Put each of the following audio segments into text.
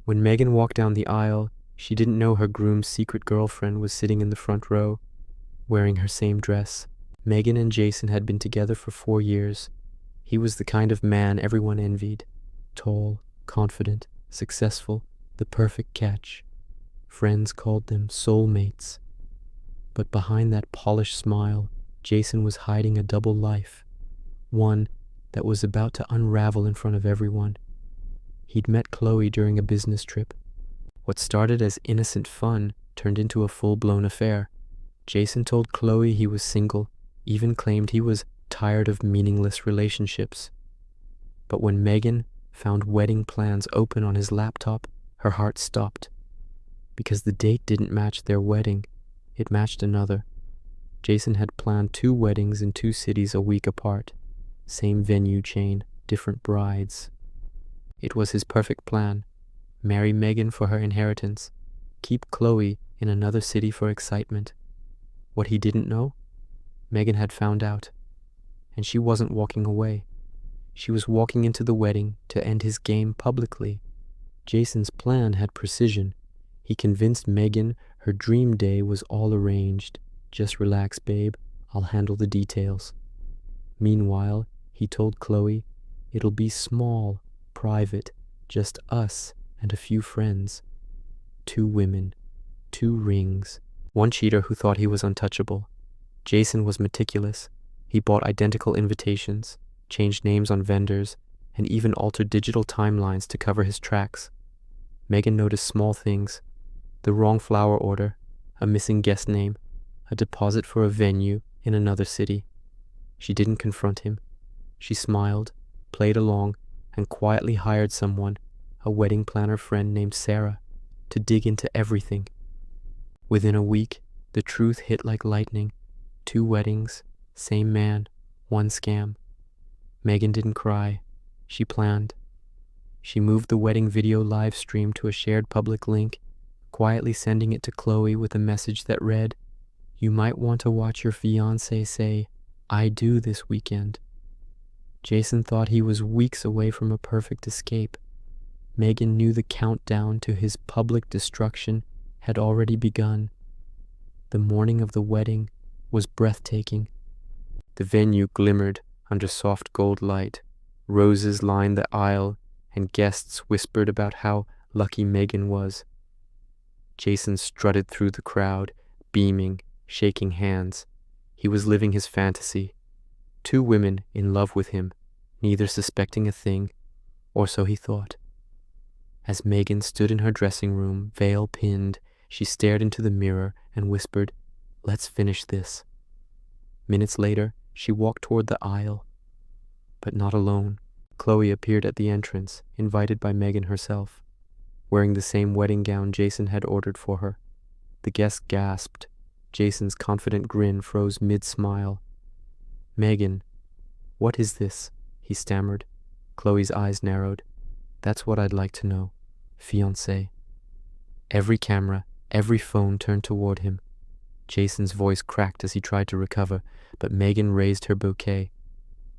When Megan walked down the aisle, she didn't know her groom's secret girlfriend was sitting in the front row, wearing her same dress. Megan and Jason had been together for 4 years. He was the kind of man everyone envied. Tall, confident, successful, the perfect catch. Friends called them soulmates. But behind that polished smile, Jason was hiding a double life, one that was about to unravel in front of everyone. He'd met Chloe during a business trip. What started as innocent fun turned into a full-blown affair. Jason told Chloe he was single, even claimed he was tired of meaningless relationships. But when Megan found wedding plans open on his laptop, her heart stopped. Because the date didn't match their wedding, it matched another. Jason had planned 2 weddings in 2 cities a week apart. Same venue chain, different brides. It was his perfect plan. Marry Megan for her inheritance. Keep Chloe in another city for excitement. What he didn't know? Megan had found out. And she wasn't walking away. She was walking into the wedding to end his game publicly. Jason's plan had precision. He convinced Megan her dream day was all arranged. Just relax, babe. I'll handle the details. Meanwhile, he told Chloe, it'll be small, private, just us and a few friends. 2 women, 2 rings, 1 cheater who thought he was untouchable. Jason was meticulous. He bought identical invitations, changed names on vendors, and even altered digital timelines to cover his tracks. Megan noticed small things: the wrong flower order, a missing guest name, a deposit for a venue in another city. She didn't confront him. She smiled, played along, and quietly hired someone, a wedding planner friend named Sarah, to dig into everything. Within a week, the truth hit like lightning. 2 weddings, same man, 1 scam. Megan didn't cry. She planned. She moved the wedding video live stream to a shared public link, quietly sending it to Chloe with a message that read, "You might want to watch your fiancé say, 'I do' this weekend." Jason thought he was weeks away from a perfect escape. Megan knew the countdown to his public destruction had already begun. The morning of the wedding was breathtaking. The venue glimmered under soft gold light. Roses lined the aisle, and guests whispered about how lucky Megan was. Jason strutted through the crowd, beaming, shaking hands. He was living his fantasy. 2 women in love with him, neither suspecting a thing, or so he thought. As Megan stood in her dressing room, veil pinned, she stared into the mirror and whispered, "Let's finish this." Minutes later, she walked toward the aisle. But not alone. Chloe appeared at the entrance, invited by Megan herself, wearing the same wedding gown Jason had ordered for her. The guests gasped. Jason's confident grin froze mid-smile. "Megan, what is this?" he stammered. Chloe's eyes narrowed. "That's what I'd like to know. Fiancé." Every camera, every phone turned toward him. Jason's voice cracked as he tried to recover, but Megan raised her bouquet.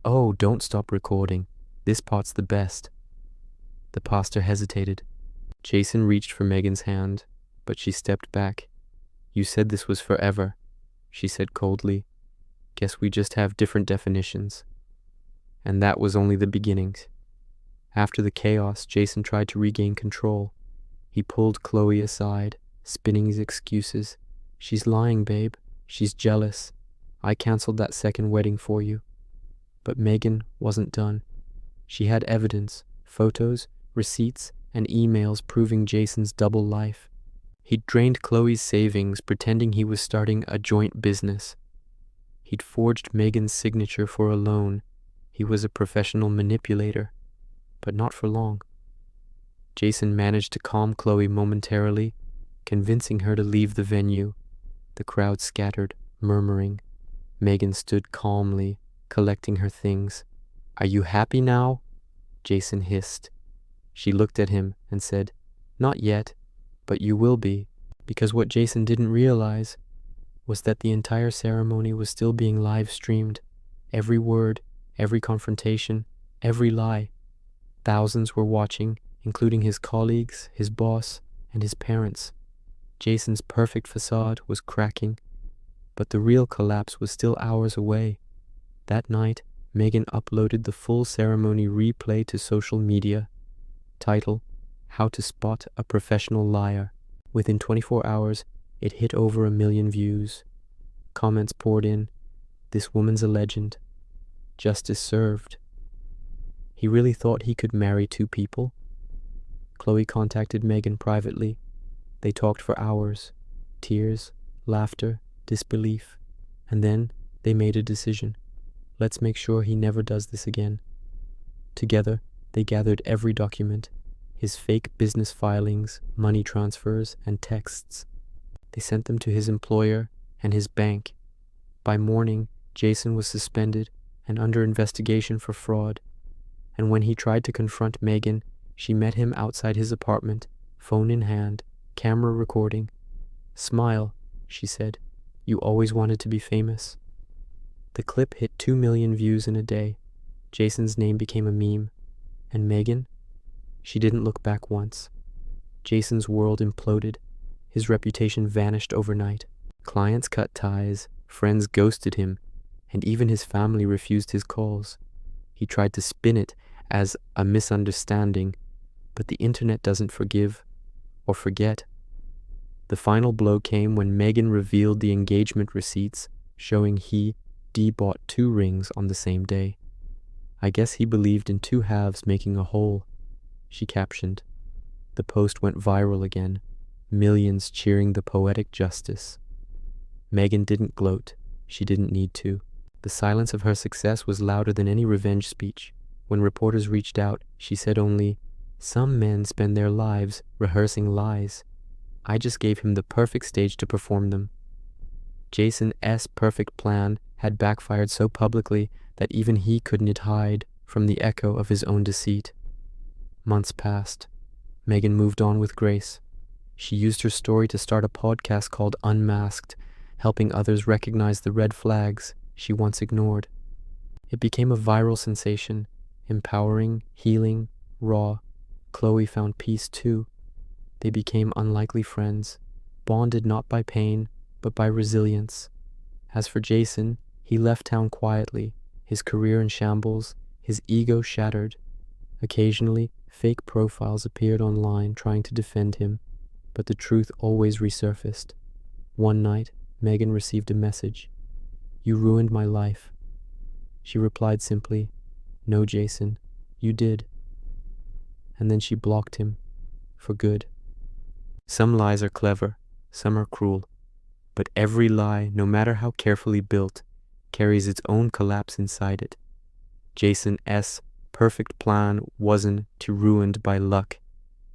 "Oh, don't stop recording. This part's the best." The pastor hesitated. Jason reached for Megan's hand, but she stepped back. "You said this was forever," she said coldly. "Guess we just have different definitions." And that was only the beginning. After the chaos, Jason tried to regain control. He pulled Chloe aside, spinning his excuses. "She's lying, babe. She's jealous. I canceled that second wedding for you." But Megan wasn't done. She had evidence, photos, receipts, and emails proving Jason's double life. He'd drained Chloe's savings, pretending he was starting a joint business. He'd forged Megan's signature for a loan. He was a professional manipulator, but not for long. Jason managed to calm Chloe momentarily, convincing her to leave the venue. The crowd scattered, murmuring. Megan stood calmly, collecting her things. "Are you happy now?" Jason hissed. She looked at him and said, "Not yet, but you will be," because what Jason didn't realize was that the entire ceremony was still being live-streamed. Every word, every confrontation, every lie. Thousands were watching including his colleagues, his boss, and his parents. Jason's perfect facade was cracking, but the real collapse was still hours away. That night, Megan uploaded the full ceremony replay to social media. Title: How to Spot a Professional Liar. Within 24 hours, it hit over 1 million views. Comments poured in: "This woman's a legend. Justice served." He really thought he could marry 2 people? Chloe contacted Megan privately. They talked for hours. Tears, laughter, disbelief. And then they made a decision. Let's make sure he never does this again. Together, they gathered every document: his fake business filings, money transfers, and texts. They sent them to his employer and his bank. By morning, Jason was suspended and under investigation for fraud. And when he tried to confront Megan, she met him outside his apartment, phone in hand, camera recording. "Smile," she said. "You always wanted to be famous." The clip hit 2 million views in a day. Jason's name became a meme. And Megan? She didn't look back once. Jason's world imploded. His reputation vanished overnight. Clients cut ties, friends ghosted him, and even his family refused his calls. He tried to spin it as a misunderstanding, but the internet doesn't forgive or forget. The final blow came when Megan revealed the engagement receipts showing Dee bought 2 rings on the same day. "I guess he believed in 2 halves making a whole," she captioned. The post went viral again, millions cheering the poetic justice. Megan didn't gloat. She didn't need to. The silence of her success was louder than any revenge speech. When reporters reached out, she said only, "Some men spend their lives rehearsing lies. I just gave him the perfect stage to perform them." Jason's perfect plan had backfired so publicly that even he couldn't hide from the echo of his own deceit. Months passed. Megan moved on with grace. She used her story to start a podcast called Unmasked, helping others recognize the red flags she once ignored. It became a viral sensation, empowering, healing, raw. Chloe found peace too. They became unlikely friends, bonded not by pain, but by resilience. As for Jason, he left town quietly, his career in shambles, his ego shattered. Occasionally, fake profiles appeared online trying to defend him, but the truth always resurfaced. One night, Megan received a message: "You ruined my life." She replied simply, "No, Jason, you did." And then she blocked him, for good. Some lies are clever, some are cruel, but every lie, no matter how carefully built, carries its own collapse inside it. Jason's perfect plan wasn't ruined by luck.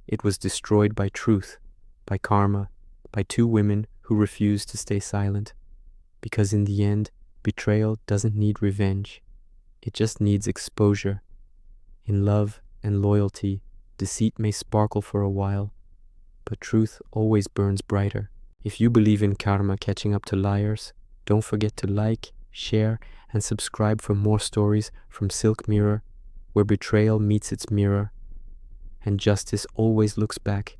It was destroyed by truth, by karma, by 2 women who refused to stay silent. Because in the end, betrayal doesn't need revenge. It just needs exposure. In love and loyalty, deceit may sparkle for a while, but truth always burns brighter. If you believe in karma catching up to liars, don't forget to like, share, and subscribe for more stories from SilkMirror, where betrayal meets its mirror, and justice always looks back